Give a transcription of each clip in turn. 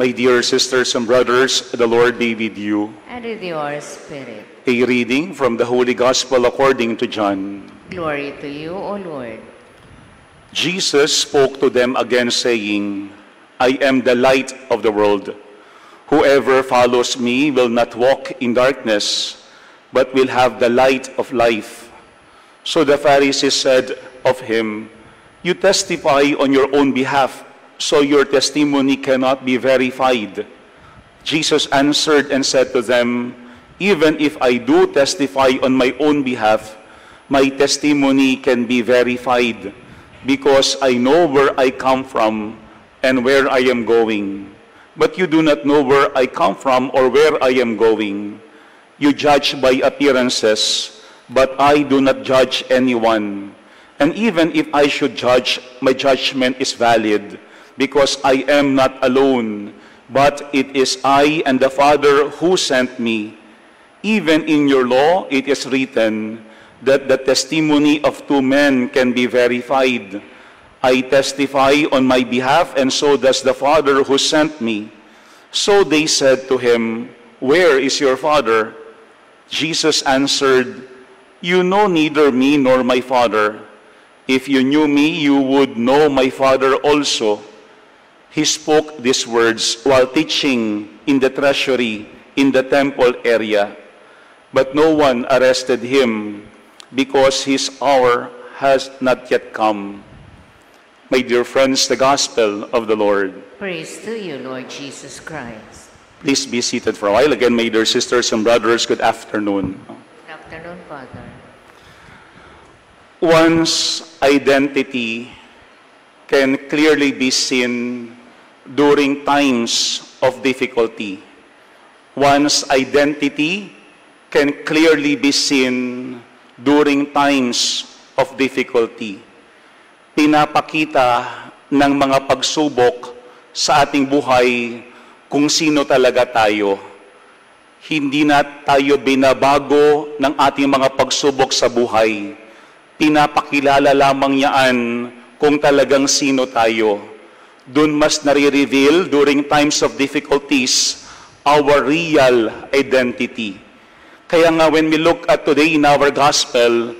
My dear sisters and brothers, the Lord be with you. And with your spirit. A reading from the Holy Gospel according to John. Glory to you, O Lord. Jesus spoke to them again, saying, I am the light of the world. Whoever follows me will not walk in darkness, but will have the light of life. So the Pharisees said of him, You testify on your own behalf, so your testimony cannot be verified. Jesus answered and said to them, Even if I do testify on my own behalf, my testimony can be verified, because I know where I come from and where I am going. But you do not know where I come from or where I am going. You judge by appearances, but I do not judge anyone. And even if I should judge, my judgment is valid, because I am not alone, but it is I and the Father who sent me. Even in your law it is written that the testimony of two men can be verified. I testify on my behalf, and so does the Father who sent me. So they said to him, Where is your Father? Jesus answered, You know neither me nor my Father. If you knew me, you would know my Father also. He spoke these words while teaching in the treasury in the temple area. But no one arrested him, because his hour has not yet come. My dear friends, the Gospel of the Lord. Praise to you, Lord Jesus Christ. Please be seated for a while. Again, my dear sisters and brothers, good afternoon. Good afternoon, Father. One's identity can clearly be seen during times of difficulty. One's identity can clearly be seen during times of difficulty. Pinapakita ng mga pagsubok sa ating buhay kung sino talaga tayo. Hindi na tayo binabago ng ating mga pagsubok sa buhay. Pinapakilala lamang yaan kung talagang sino tayo. Doon mas nare-reveal during times of difficulties our real identity. Kaya nga when we look at today in our gospel,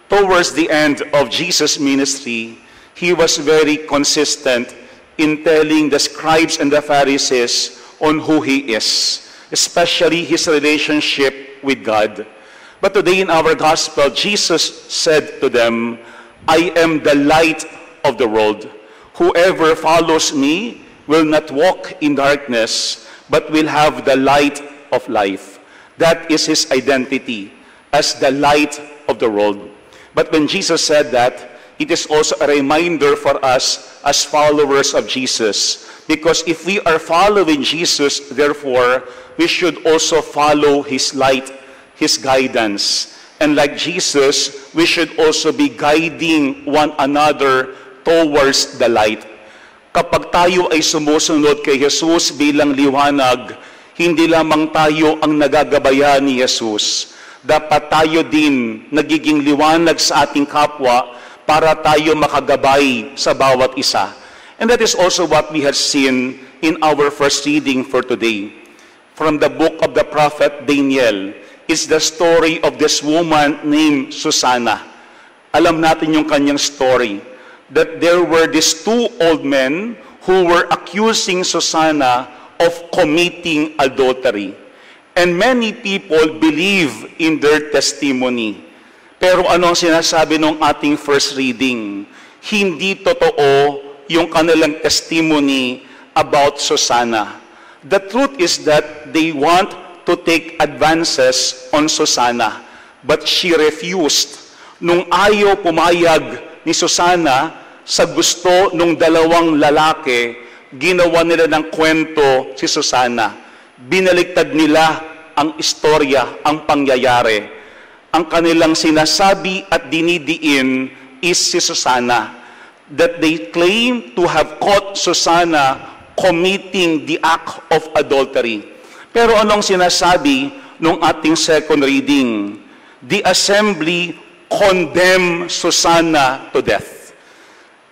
towards the end of Jesus' ministry, he was very consistent in telling the scribes and the Pharisees on who he is, especially his relationship with God. But today in our gospel, Jesus said to them, I am the light of the world. Whoever follows me will not walk in darkness, but will have the light of life. That is his identity, as the light of the world. But when Jesus said that, it is also a reminder for us as followers of Jesus. Because if we are following Jesus, therefore, we should also follow his light, his guidance. And like Jesus, we should also be guiding one another towards the light. Kapag tayo ay sumusunod kay Jesus bilang liwanag, hindi lamang tayo ang nagagabayan ni Jesus. Dapat tayo din nagiging liwanag sa ating kapwa para tayo makagabay sa bawat isa. And that is also what we have seen in our first reading for today. From the book of the prophet Daniel, is the story of this woman named Susanna. Alam natin yung kanyang story, that there were these two old men who were accusing Susanna of committing adultery. And many people believe in their testimony. Pero ano ang sinasabi ng ating first reading? Hindi totoo yung kanilang testimony about Susanna. The truth is that they want to take advances on Susanna, but she refused. Nung ayaw pumayag ni Susanna sa gusto nung dalawang lalaki, ginawa nila ng kwento si Susanna. Binaliktad nila ang istorya, ang pangyayari. Ang kanilang sinasabi at dinidiin is si Susanna. That they claim to have caught Susanna committing the act of adultery. Pero anong sinasabi nung ating second reading? The assembly condemned Susanna to death.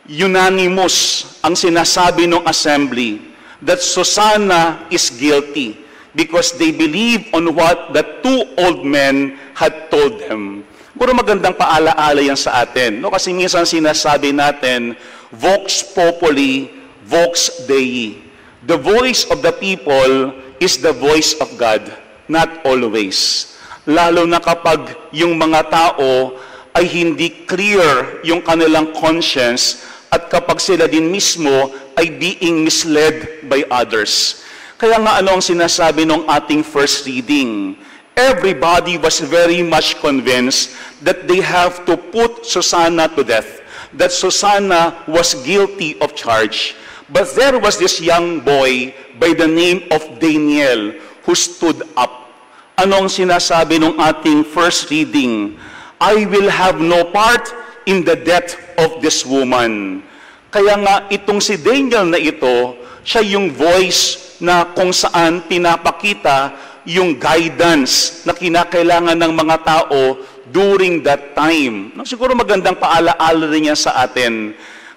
Unanimous ang sinasabi ng assembly that Susanna is guilty because they believe on what the two old men had told them. Puro magandang paalaala yan sa atin. No? Kasi minsan sinasabi natin, Vox Populi, Vox Dei. The voice of the people is the voice of God, not always. Lalo na kapag yung mga tao ay hindi clear yung kanilang conscience at kapag sila din mismo ay being misled by others. Kaya nga ano ang sinasabi ng ating first reading? Everybody was very much convinced that they have to put Susanna to death, that Susanna was guilty of charge. But there was this young boy by the name of Daniel who stood up. Anong sinasabi ng ating first reading? I will have no part in the death of this woman. Kaya nga itong si Daniel na ito, siya yung voice na kung saan pinapakita yung guidance na kinakailangan ng mga tao during that time. Siguro magandang paalaala rin yan sa atin.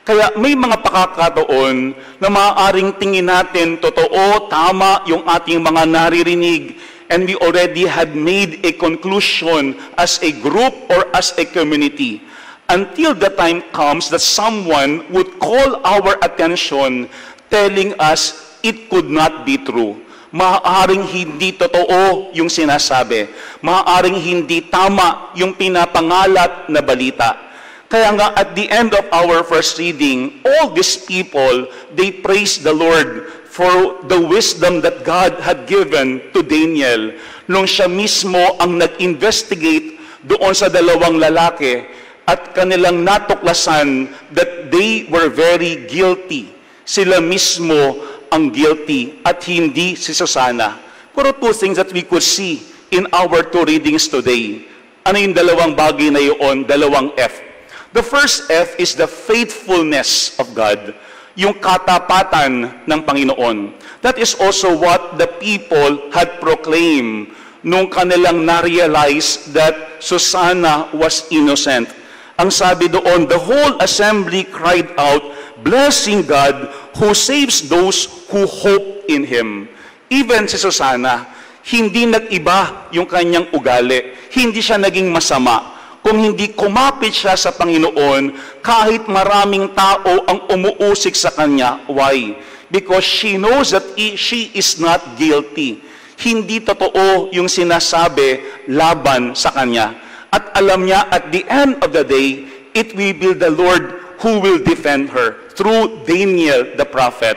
Kaya may mga pakakataon na maaaring tingin natin totoo, tama yung ating mga naririnig, and we already had made a conclusion as a group or as a community. Until the time comes that someone would call our attention telling us it could not be true. Maaaring hindi totoo yung sinasabi. Maaaring hindi tama yung pinapangalat na balita. Kaya nga at the end of our first reading, all these people, they praised the Lord for the wisdom that God had given to Daniel nung siya mismo ang nag-investigate doon sa dalawang lalaki at kanilang natuklasan that they were very guilty. Sila mismo ang guilty at hindi si Susanna. Pero two things that we could see in our two readings today. Ano yung dalawang bagay na yun? Dalawang F. The first F is the faithfulness of God. Yung katapatan ng Panginoon. That is also what the people had proclaimed nung kanilang na-realize that Susanna was innocent. Ang sabi doon, the whole assembly cried out, blessing God who saves those who hope in Him. Even si Susanna, hindi nag-iba yung kanyang ugali. Hindi siya naging masama. Kung hindi kumapit siya sa Panginoon, kahit maraming tao ang umuusik sa kanya. Why? Because she knows that she is not guilty. Hindi totoo yung sinasabi laban sa kanya. At alam niya, at the end of the day, it will be the Lord who will defend her through Daniel the prophet.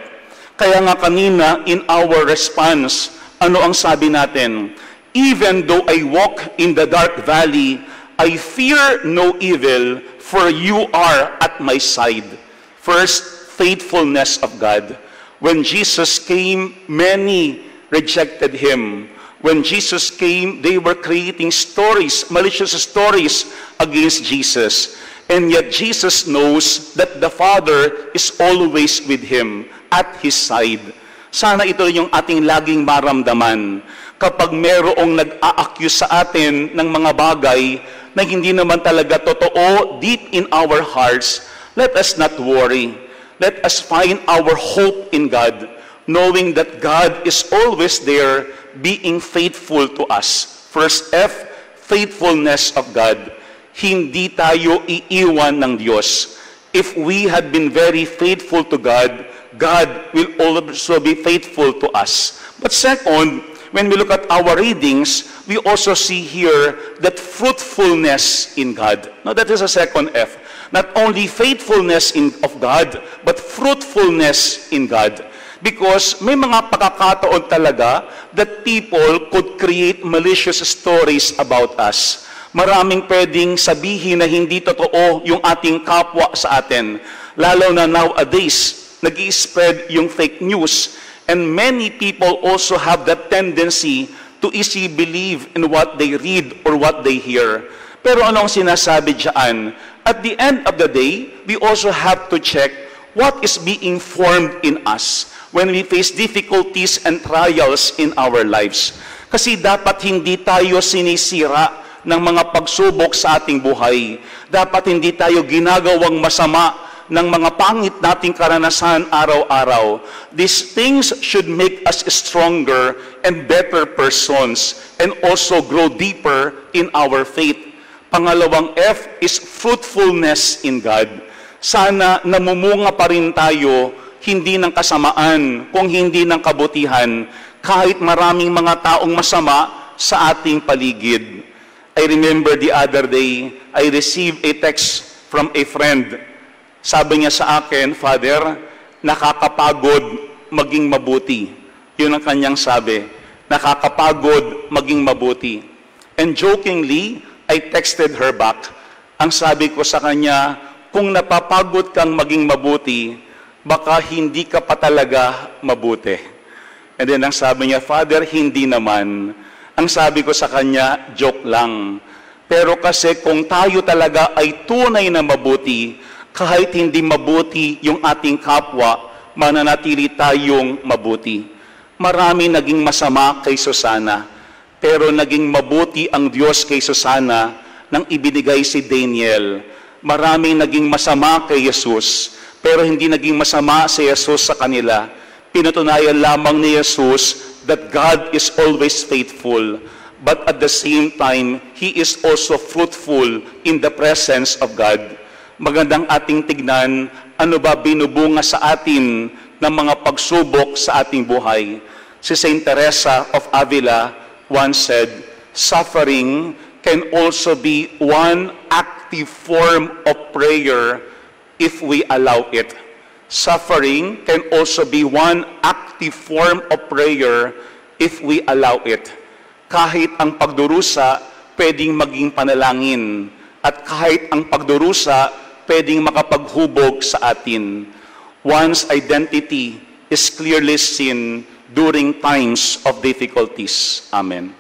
Kaya nga kanina, in our response, ano ang sabi natin? Even though I walk in the dark valley, I fear no evil, for you are at my side. First, faithfulness of God. When Jesus came, many rejected Him. When Jesus came, they were creating stories, malicious stories against Jesus. And yet Jesus knows that the Father is always with Him, at His side. Sana ito yung ating laging maramdaman. Kapag merong nag-a-accuse sa atin ng mga bagay na hindi naman talaga totoo deep in our hearts, let us not worry. Let us find our hope in God, knowing that God is always there, being faithful to us. First F, faithfulness of God. Hindi tayo iiwan ng Diyos. If we had been very faithful to God, God will also be faithful to us. But second, when we look at our readings, we also see here that fruitfulness in God. Now that is a second F. Not only faithfulness of God, but fruitfulness in God. Because may mga pagkakataon talaga that people could create malicious stories about us. Maraming pwedeng sabihin na hindi totoo yung ating kapwa sa atin. Lalo na nowadays, nag-i-spread yung fake news. And many people also have that tendency to easily believe in what they read or what they hear. Pero anong sinasabi dyan? At the end of the day, we also have to check what is being formed in us when we face difficulties and trials in our lives. Kasi dapat hindi tayo sinisira ng mga pagsubok sa ating buhay. Dapat hindi tayo ginagawang masama ng mga pangit nating karanasan araw-araw. These things should make us stronger and better persons and also grow deeper in our faith. Pangalawang F is fruitfulness in God. Sana namumunga pa rin tayo, hindi ng kasamaan, kung hindi ng kabutihan, kahit maraming mga taong masama sa ating paligid. I remember the other day, I received a text from a friend. Sabi niya sa akin, Father, nakakapagod maging mabuti. Yun ang kanyang sabi, nakakapagod maging mabuti. And jokingly, I texted her back. Ang sabi ko sa kanya, kung napapagod kang maging mabuti, baka hindi ka pa talaga mabuti. And then ang sabi niya, Father, hindi naman. Ang sabi ko sa kanya, joke lang. Pero kasi kung tayo talaga ay tunay na mabuti, kahit hindi mabuti yung ating kapwa, mananatili tayong mabuti. Marami naging masama kay Susana, pero naging mabuti ang Diyos kay Susana nang ibinigay si Daniel. Maraming naging masama kay Jesus, pero hindi naging masama si Jesus sa kanila. Pinatunayan lamang ni Jesus that God is always faithful, but at the same time, He is also fruitful in the presence of God. Magandang ating tignan, ano ba binubunga sa atin ng mga pagsubok sa ating buhay. Si Saint Teresa of Avila once said, suffering can also be one active form of prayer if we allow it. Suffering can also be one active form of prayer if we allow it. Kahit ang pagdurusa, pwedeng maging panalangin. At kahit ang pagdurusa, pwedeng makapaghubog sa atin. One's identity is clearly seen during times of difficulties. Amen.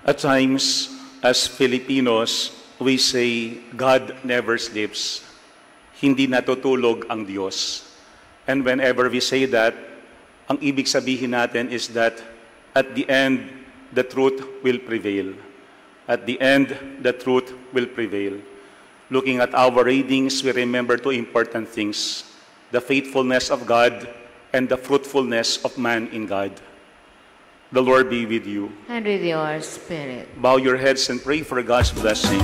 At times, as Filipinos, we say, God never sleeps. Hindi natutulog ang Diyos. And whenever we say that, ang ibig sabihin natin is that at the end, the truth will prevail. At the end, the truth will prevail. Looking at our readings, we remember two important things: the faithfulness of God and the fruitfulness of man in God. The Lord be with you. And with your spirit. Bow your heads and pray for God's blessing.